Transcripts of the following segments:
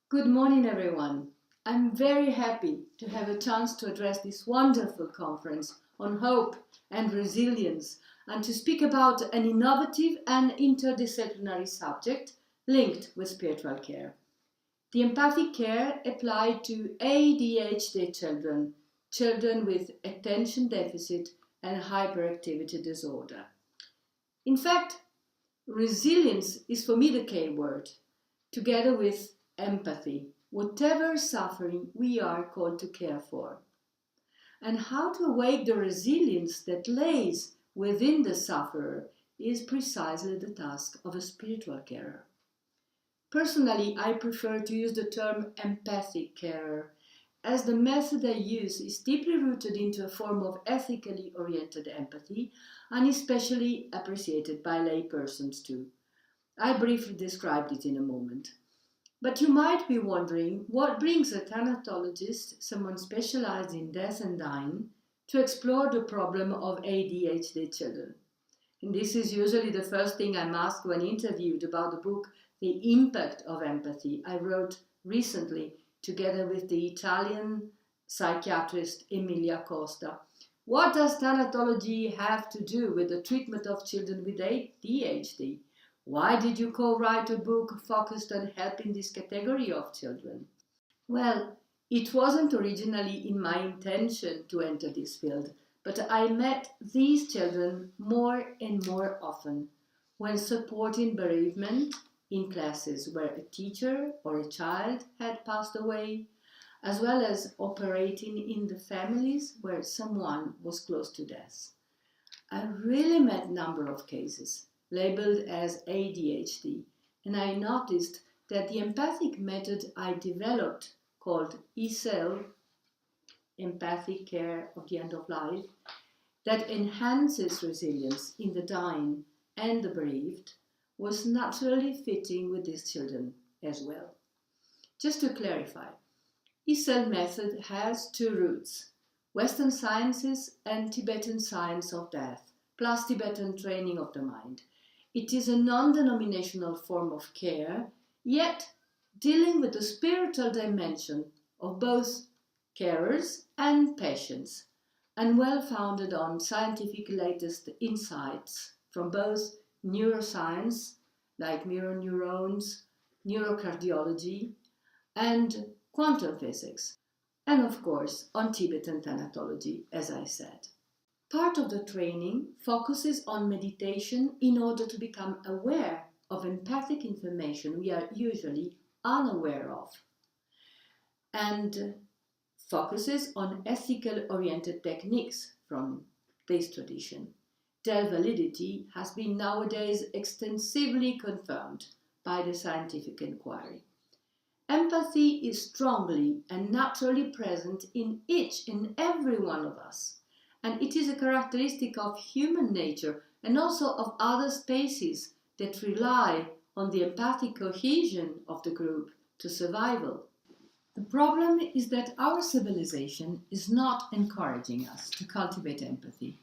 Good morning, everyone. I'm very happy to have a chance to address this wonderful conference on hope and resilience and to speak about an innovative and interdisciplinary subject linked with spiritual care. The empathic care applied to ADHD children, children with attention deficit and hyperactivity disorder. In fact, resilience is for me the key word, together with empathy, whatever suffering we are called to care for. And how to awake the resilience that lays within the sufferer is precisely the task of a spiritual carer. Personally, I prefer to use the term empathic carer, as the method I use is deeply rooted into a form of ethically oriented empathy and especially appreciated by laypersons too. I'll briefly describe it in a moment. But you might be wondering what brings a thanatologist, someone specialized in death and dying, to explore the problem of ADHD children. And this is usually the first thing I'm asked when interviewed about the book The Impact of Empathy I wrote recently together with the Italian psychiatrist Emilia Costa. What does thanatology have to do with the treatment of children with ADHD? Why did you co-write a book focused on helping this category of children? Well, it wasn't originally in my intention to enter this field, but I met these children more and more often when supporting bereavement in classes where a teacher or a child had passed away, as well as operating in the families where someone was close to death. I really met a number of cases labeled as ADHD, and I noticed that the empathic method I developed, called ECEL, Empathic Care of the End of Life, that enhances resilience in the dying and the bereaved, was naturally fitting with these children as well. Just to clarify, ECEL method has two roots: Western sciences and Tibetan science of death, plus Tibetan training of the mind. It is a non-denominational form of care, yet dealing with the spiritual dimension of both carers and patients, and well founded on scientific latest insights from both neuroscience, like mirror neurons, neurocardiology, and quantum physics, and of course on Tibetan thanatology, as I said. Part of the training focuses on meditation in order to become aware of empathic information we are usually unaware of, and focuses on ethical oriented techniques from this tradition. Their validity has been nowadays extensively confirmed by the scientific inquiry. Empathy is strongly and naturally present in each and every one of us, and it is a characteristic of human nature and also of other species that rely on the empathic cohesion of the group to survival. The problem is that our civilization is not encouraging us to cultivate empathy.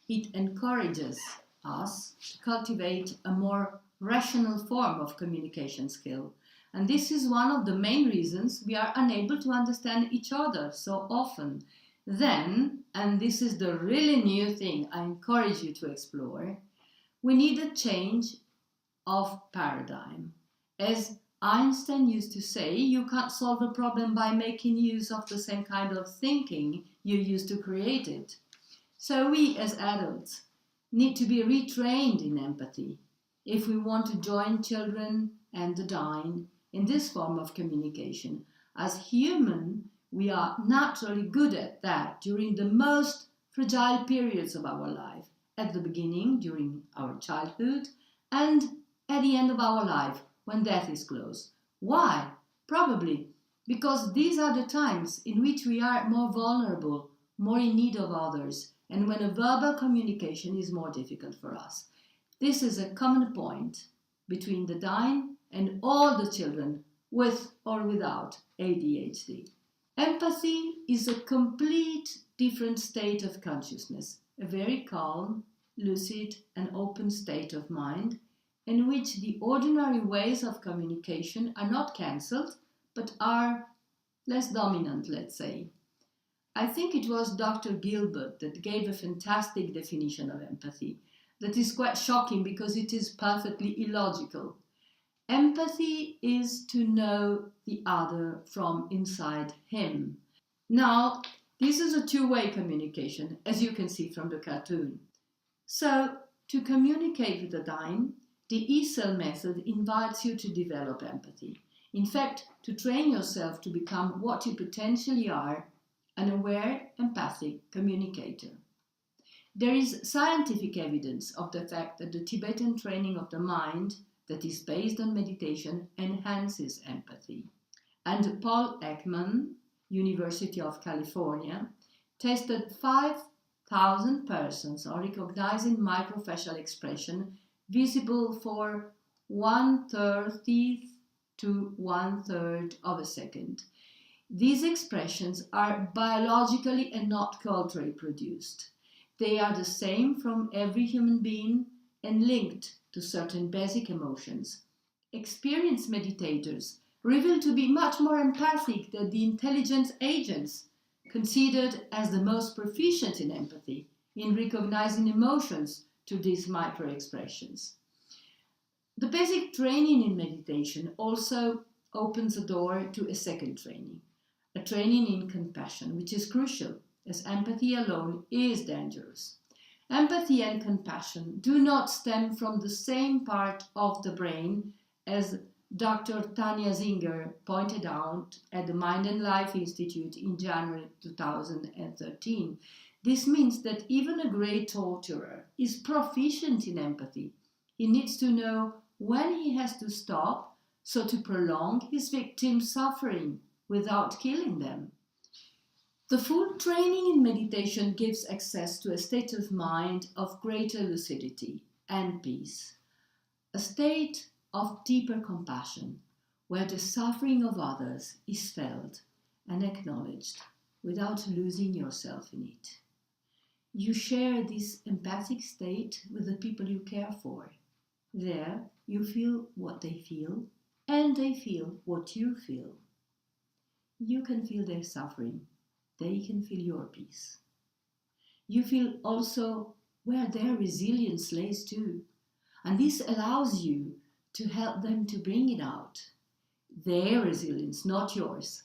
It encourages us to cultivate a more rational form of communication skill. And this is one of the main reasons we are unable to understand each other so often. Then, and this is the really new thing I encourage you to explore, we need a change of paradigm. As Einstein used to say, you can't solve a problem by making use of the same kind of thinking you used to create it. So we as adults need to be retrained in empathy if we want to join children and the dying in this form of communication. As human, we are naturally good at that during the most fragile periods of our life, at the beginning, during our childhood, and at the end of our life, when death is close. Why? Probably because these are the times in which we are more vulnerable, more in need of others, and when a verbal communication is more difficult for us. This is a common point between the dying and all the children with or without ADHD. Empathy is a complete different state of consciousness, a very calm, lucid, and open state of mind in which the ordinary ways of communication are not cancelled but are less dominant, let's say. I think it was Dr. Gilbert that gave a fantastic definition of empathy that is quite shocking because it is perfectly illogical. Empathy is to know the other from inside him. Now, this is a two-way communication, as you can see from the cartoon. So, to communicate with the dying, the E-cell method invites you to develop empathy. In fact, to train yourself to become what you potentially are, an aware, empathic communicator. There is scientific evidence of the fact that the Tibetan training of the mind that is based on meditation enhances empathy. And Paul Ekman, University of California, tested 5,000 persons on recognizing microfacial expression visible for 1/30th to 1/3 of a second. These expressions are biologically and not culturally produced. They are the same from every human being and linked to certain basic emotions. Experienced meditators reveal to be much more empathic than the intelligence agents, considered as the most proficient in empathy, in recognizing emotions to these micro-expressions. The basic training in meditation also opens the door to a second training, a training in compassion, which is crucial, as empathy alone is dangerous. Empathy and compassion do not stem from the same part of the brain, as Dr. Tanya Zinger pointed out at the Mind and Life Institute in January 2013. This means that even a great torturer is proficient in empathy. He needs to know when he has to stop, so to prolong his victim's suffering without killing them. The full training in meditation gives access to a state of mind of greater lucidity and peace, a state of deeper compassion, where the suffering of others is felt and acknowledged without losing yourself in it. You share this empathic state with the people you care for. There, you feel what they feel, and they feel what you feel. You can feel their suffering. They can feel your peace. You feel also where their resilience lays too, and this allows you to help them to bring it out. Their resilience, not yours.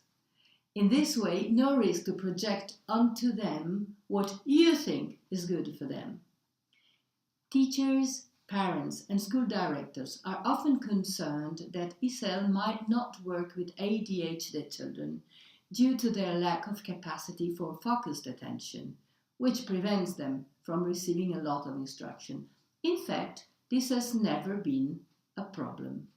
In this way, no risk to project onto them what you think is good for them. Teachers, parents, and school directors are often concerned that ESL might not work with ADHD children due to their lack of capacity for focused attention, which prevents them from receiving a lot of instruction. In fact, this has never been a problem.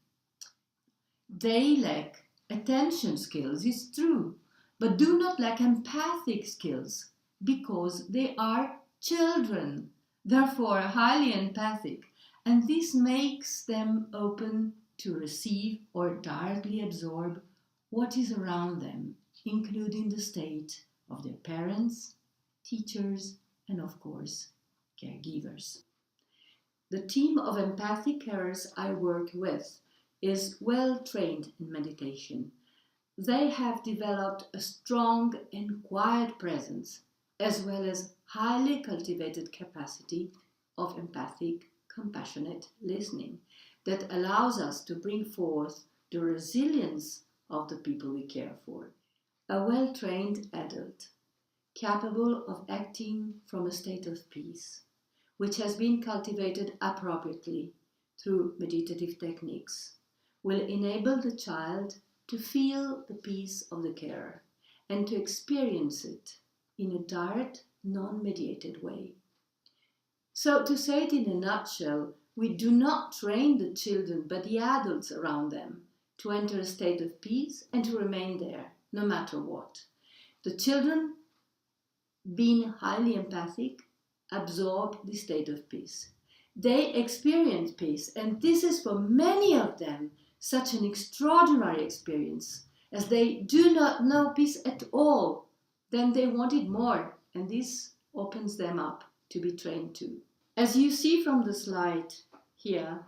They lack attention skills, it's true, but do not lack empathic skills because they are children, therefore highly empathic, and this makes them open to receive or directly absorb what is around them, including the state of their parents, teachers, and of course, caregivers. The team of empathic carers I work with is well trained in meditation. They have developed a strong and quiet presence, as well as highly cultivated capacity of empathic, compassionate listening that allows us to bring forth the resilience of the people we care for. A well-trained adult, capable of acting from a state of peace, which has been cultivated appropriately through meditative techniques, will enable the child to feel the peace of the carer and to experience it in a direct, non-mediated way. So, to say it in a nutshell, we do not train the children but the adults around them to enter a state of peace and to remain there, no matter what. The children, being highly empathic, absorb the state of peace. They experience peace, and this is for many of them such an extraordinary experience, as they do not know peace at all. Then they want it more, and this opens them up to be trained too. As you see from the slide here,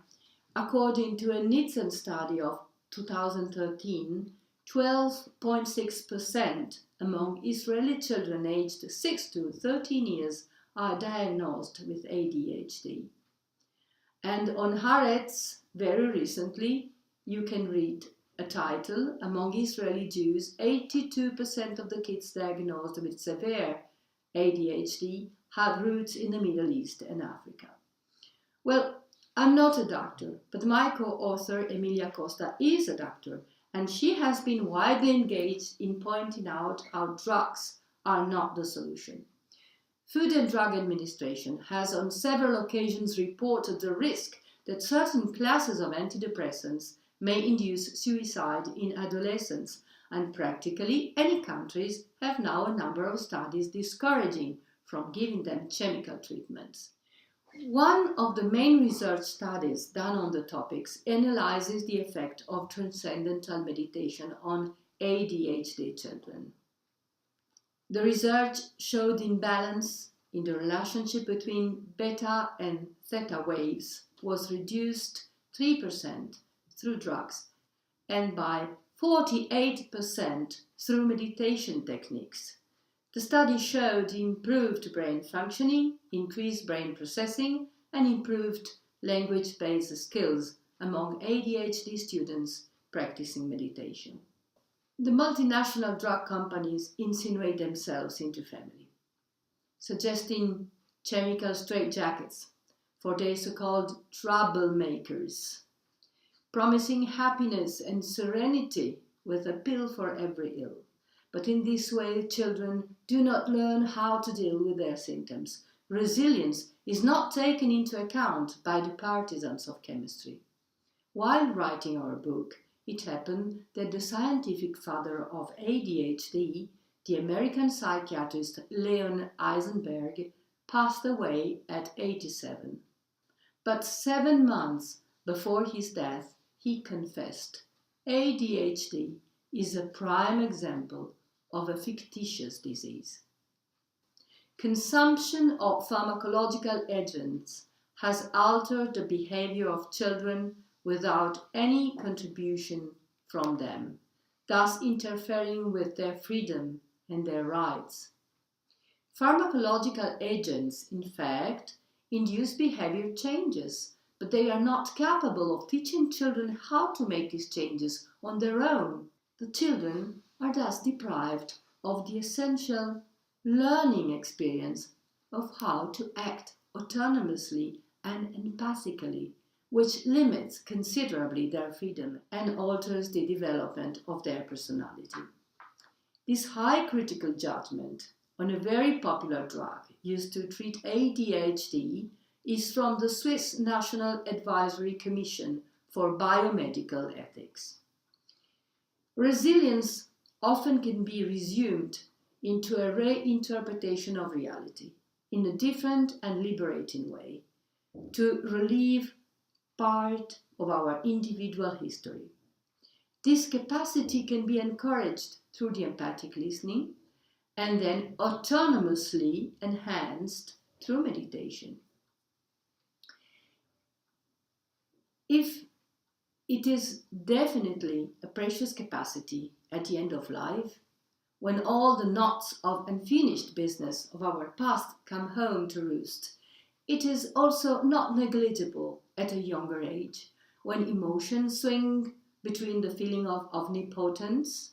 according to a Nielsen study of 2013, 12.6% among Israeli children aged 6 to 13 years are diagnosed with ADHD. And on Haaretz, very recently, you can read a title, among Israeli Jews, 82% of the kids diagnosed with severe ADHD have roots in the Middle East and Africa. Well, I'm not a doctor, but my co-author Emilia Costa is a doctor, and she has been widely engaged in pointing out how drugs are not the solution. Food and Drug Administration has on several occasions reported the risk that certain classes of antidepressants may induce suicide in adolescents, and practically any countries have now a number of studies discouraging from giving them chemical treatments. One of the main research studies done on the topics analyzes the effect of transcendental meditation on ADHD children. The research showed imbalance in the relationship between beta and theta waves was reduced 3% through drugs and by 48% through meditation techniques. The study showed improved brain functioning, increased brain processing, and improved language-based skills among ADHD students practicing meditation. The multinational drug companies insinuate themselves into family, suggesting chemical straitjackets for their so-called troublemakers, promising happiness and serenity with a pill for every ill. But in this way, children do not learn how to deal with their symptoms. Resilience is not taken into account by the partisans of chemistry. While writing our book, it happened that the scientific father of ADHD, the American psychiatrist Leon Eisenberg, passed away at 87. But 7 months before his death, he confessed, ADHD is a prime example of a fictitious disease. Consumption of pharmacological agents has altered the behavior of children without any contribution from them, thus interfering with their freedom and their rights. Pharmacological agents, in fact, induce behavior changes, but they are not capable of teaching children how to make these changes on their own. The children are thus deprived of the essential learning experience of how to act autonomously and empathically, which limits considerably their freedom and alters the development of their personality. This high critical judgment on a very popular drug used to treat ADHD is from the Swiss National Advisory Commission for Biomedical Ethics. Resilience often can be resumed into a reinterpretation of reality in a different and liberating way to relieve part of our individual history. This capacity can be encouraged through the empathic listening and then autonomously enhanced through meditation. If it is definitely a precious capacity at the end of life, when all the knots of unfinished business of our past come home to roost, it is also not negligible at a younger age, when emotions swing between the feeling of omnipotence,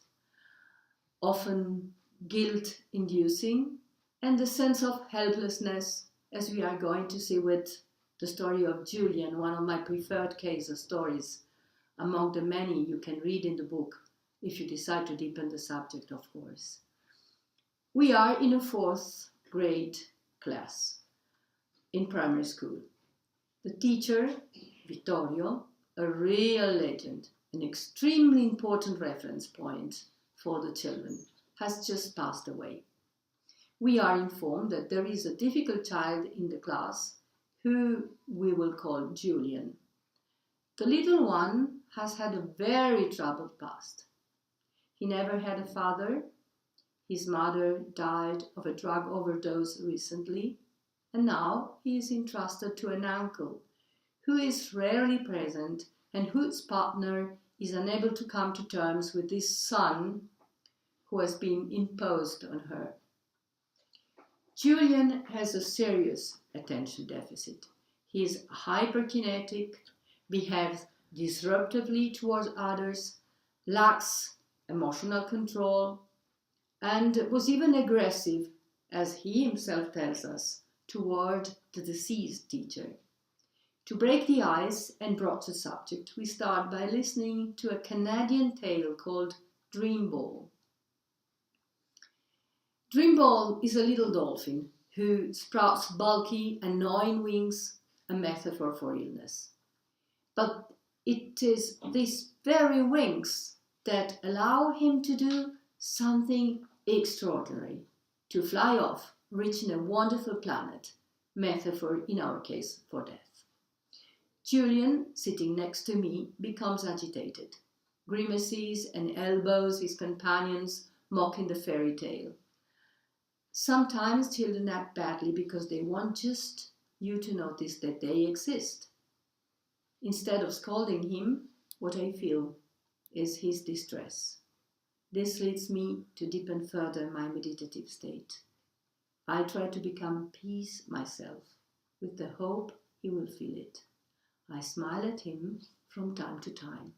often guilt-inducing, and the sense of helplessness, as we are going to see with the story of Julian, one of my preferred case stories, among the many you can read in the book, if you decide to deepen the subject, of course. We are in a 4th grade class in primary school. The teacher, Vittorio, a real legend, an extremely important reference point for the children, has just passed away. We are informed that there is a difficult child in the class who we will call Julian. The little one has had a very troubled past. He never had a father. His mother died of a drug overdose recently, and now he is entrusted to an uncle who is rarely present and whose partner is unable to come to terms with this son who has been imposed on her. Julian has a serious attention deficit. He is hyperkinetic, behaves disruptively towards others, lacks emotional control, and was even aggressive, as he himself tells us, toward the deceased teacher. To break the ice and broach the subject, we start by listening to a Canadian tale called Dreamball. Dreamball is a little dolphin who sprouts bulky, annoying wings, a metaphor for illness. But it is these very wings that allow him to do something extraordinary, to fly off, reaching a wonderful planet, metaphor in our case for death. Julian, sitting next to me, becomes agitated, grimaces and elbows his companions, mocking the fairy tale. Sometimes children act badly because they want just you to notice that they exist. Instead of scolding him, what I feel is his distress. This leads me to deepen further my meditative state. I try to become peace myself, with the hope he will feel it. I smile at him from time to time.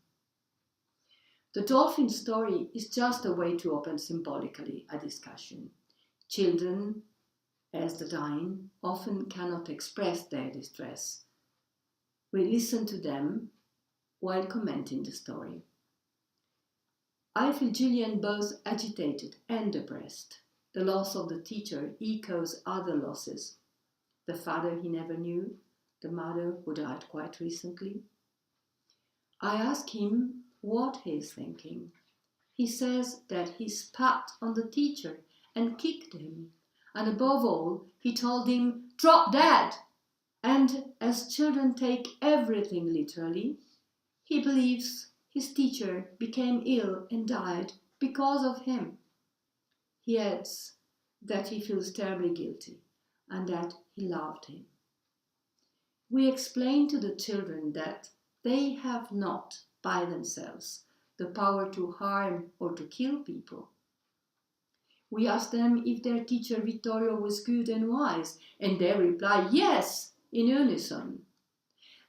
The dolphin story is just a way to open symbolically a discussion. Children, as the dying, often cannot express their distress. We listen to them while commenting the story. I feel Julian both agitated and depressed. The loss of the teacher echoes other losses. The father he never knew, the mother who died quite recently. I ask him what he is thinking. He says that he spat on the teacher and kicked him, and above all, he told him, "Drop dead!" And as children take everything literally, he believes his teacher became ill and died because of him. He adds that he feels terribly guilty and that he loved him. We explain to the children that they have not, by themselves, the power to harm or to kill people. We ask them if their teacher Vittorio was good and wise, and they reply, yes, in unison.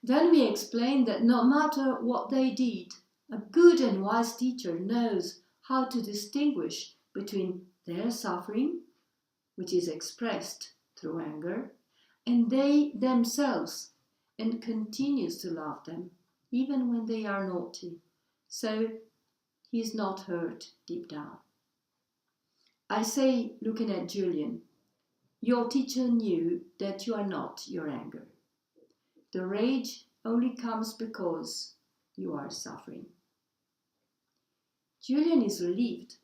Then we explain that no matter what they did, a good and wise teacher knows how to distinguish between their suffering, which is expressed through anger, and they themselves, and continues to love them, even when they are naughty. So he is not hurt deep down. I say, looking at Julian, your teacher knew that you are not your anger. The rage only comes because you are suffering. Julian is relieved.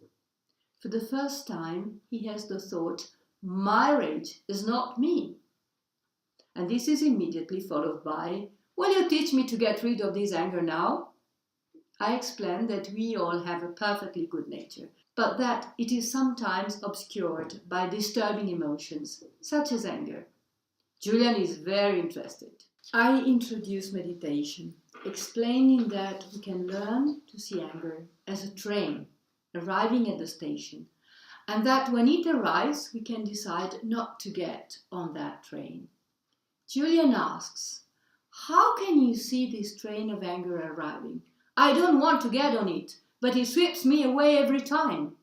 For the first time, he has the thought, my rage is not me. And this is immediately followed by, will you teach me to get rid of this anger now? I explain that we all have a perfectly good nature, but that it is sometimes obscured by disturbing emotions, such as anger. Julian is very interested. I introduce meditation, explaining that we can learn to see anger as a train arriving at the station, and that when it arrives, we can decide not to get on that train. Julian asks, how can you see this train of anger arriving? I don't want to get on it, but it sweeps me away every time.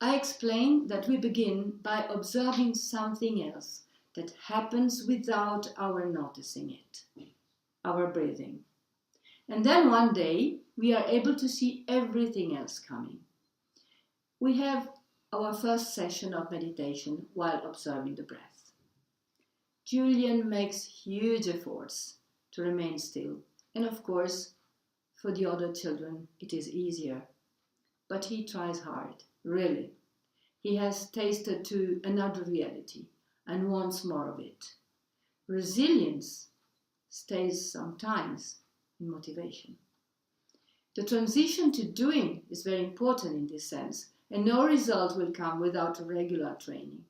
I explain that we begin by observing something else that happens without our noticing it, our breathing. And then one day, we are able to see everything else coming. We have our first session of meditation while observing the breath. Julian makes huge efforts to remain still, and of course, for the other children, it is easier. But he tries hard, really. He has tasted to another reality and wants more of it. Resilience stays sometimes in motivation. The transition to doing is very important in this sense, and no result will come without regular training.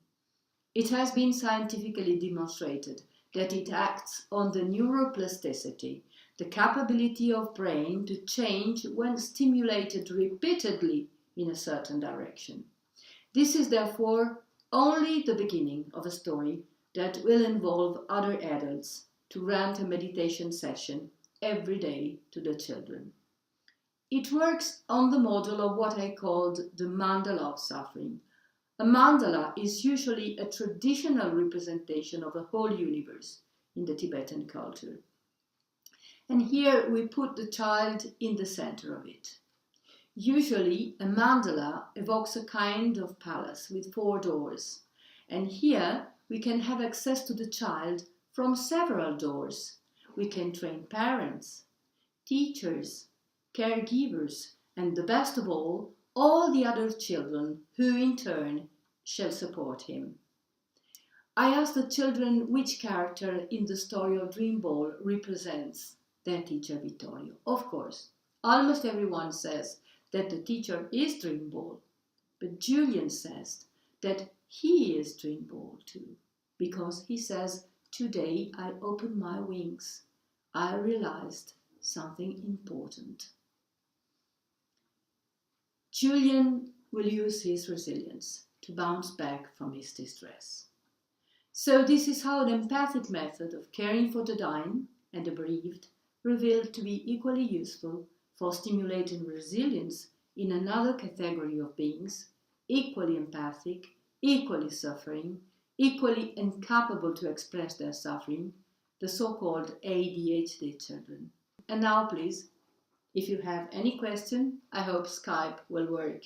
It has been scientifically demonstrated that it acts on the neuroplasticity, the capability of brain to change when stimulated repeatedly in a certain direction. This is therefore only the beginning of a story that will involve other adults to rent a meditation session every day to the children. It works on the model of what I called the mandala of suffering. A mandala is usually a traditional representation of the whole universe in the Tibetan culture. And here we put the child in the center of it. Usually, a mandala evokes a kind of palace with 4 doors, and here we can have access to the child from several doors. We can train parents, teachers, caregivers, and the best of all the other children who in turn shall support him. I asked the children which character in the story of Dream Ball represents their teacher Vittorio. Of course, almost everyone says that the teacher is Dream Ball, but Julian says that he is Dream Ball too, because he says, "Today I opened my wings. I realized something important." Julian will use his resilience to bounce back from his distress. So this is how the empathic method of caring for the dying and the bereaved revealed to be equally useful for stimulating resilience in another category of beings, equally empathic, equally suffering, equally incapable to express their suffering, the so-called ADHD children. And now please, if you have any question, I hope Skype will work.